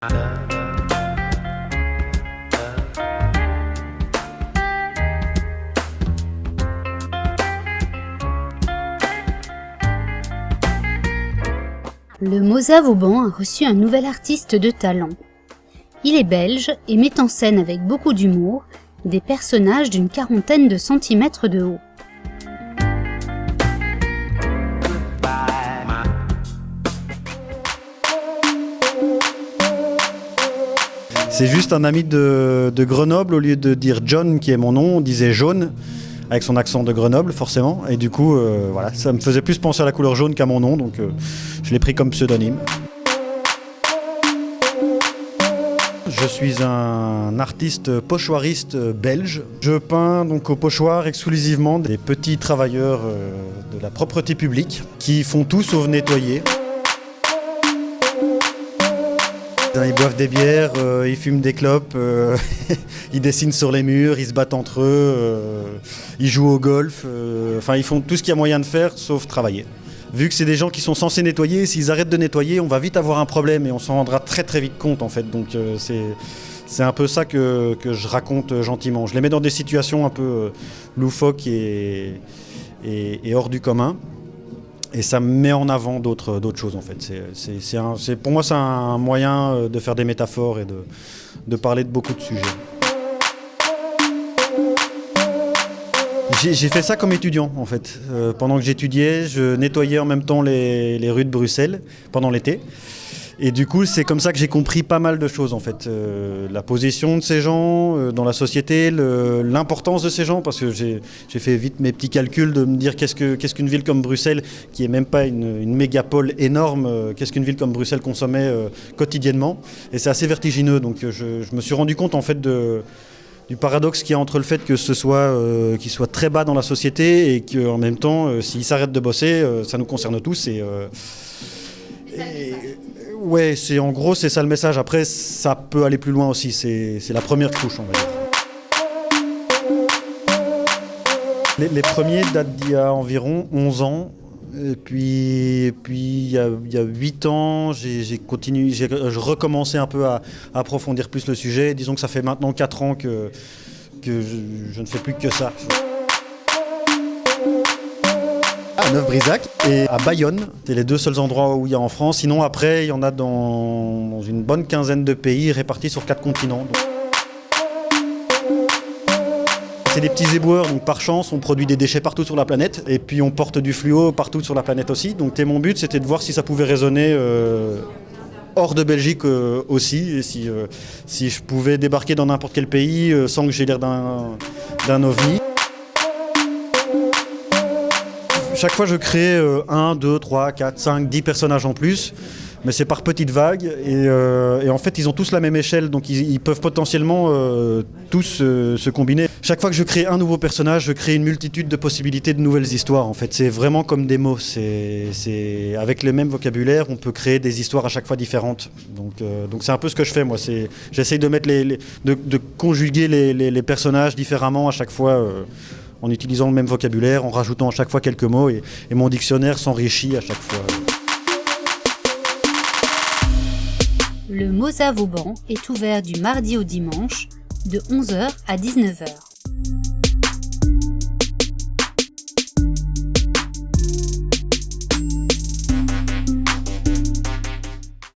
Le Mozart Vauban a reçu un nouvel artiste de talent. Il est belge et met en scène avec beaucoup d'humour des personnages d'une quarantaine de centimètres de haut. C'est juste un ami de Grenoble, au lieu de dire John qui est mon nom, on disait Jaune, avec son accent de Grenoble forcément, et du coup voilà, ça me faisait plus penser à la couleur jaune qu'à mon nom, donc je l'ai pris comme pseudonyme. Je suis un artiste pochoiriste belge. Je peins donc au pochoir exclusivement des petits travailleurs de la propreté publique qui font tout sauf nettoyer. Ils boivent des bières, ils fument des clopes, ils dessinent sur les murs, ils se battent entre eux, ils jouent au golf, enfin ils font tout ce qu'il y a moyen de faire sauf travailler. Vu que c'est des gens qui sont censés nettoyer, s'ils arrêtent de nettoyer, on va vite avoir un problème et on s'en rendra très très vite compte en fait. Donc c'est un peu ça que je raconte gentiment. Je les mets dans des situations un peu loufoques et hors du commun. Et ça met en avant d'autres choses en fait. Pour moi c'est un moyen de faire des métaphores et de parler de beaucoup de sujets. J'ai fait ça comme étudiant en fait. Pendant que j'étudiais, je nettoyais en même temps les rues de Bruxelles pendant l'été. Et du coup, c'est comme ça que j'ai compris pas mal de choses en fait. La position de ces gens dans la société, l'importance de ces gens, parce que j'ai fait vite mes petits calculs de me dire qu'est-ce qu'une ville comme Bruxelles, qui est même pas une mégapole énorme, qu'est-ce qu'une ville comme Bruxelles consommait quotidiennement. Et c'est assez vertigineux, donc je me suis rendu compte en fait du paradoxe qu'il y a entre le fait que ce soit qu'il soit très bas dans la société et qu'en même temps, s'ils s'arrêtent de bosser, ça nous concerne tous. Ouais, en gros, c'est ça le message. Après, ça peut aller plus loin aussi. C'est la première couche, on va dire. Les premiers datent d'il y a environ 11 ans. Et puis il y a 8 ans, j'ai recommencé un peu à approfondir plus le sujet. Disons que ça fait maintenant 4 ans que je ne fais plus que ça. À Neuf-Brisach et à Bayonne, c'est les deux seuls endroits où il y a en France. Sinon après, il y en a dans une bonne quinzaine de pays répartis sur 4 continents. C'est des petits éboueurs, donc par chance, on produit des déchets partout sur la planète. Et puis on porte du fluo partout sur la planète aussi. Donc mon but, c'était de voir si ça pouvait résonner hors de Belgique aussi. Et si je pouvais débarquer dans n'importe quel pays sans que j'ai l'air d'un ovni. Chaque fois, je crée 1, 2, 3, 4, 5, 10 personnages en plus, mais c'est par petites vagues. Et en fait, ils ont tous la même échelle, donc ils peuvent potentiellement tous se combiner. Chaque fois que je crée un nouveau personnage, je crée une multitude de possibilités de nouvelles histoires. En fait, c'est vraiment comme des mots. Avec le même vocabulaire, on peut créer des histoires à chaque fois différentes. Donc c'est un peu ce que je fais, moi. J'essaye de mettre de conjuguer les personnages différemment à chaque fois. En utilisant le même vocabulaire, en rajoutant à chaque fois quelques mots, et mon dictionnaire s'enrichit à chaque fois. Le Mozart Vauban est ouvert du mardi au dimanche, de 11h à 19h.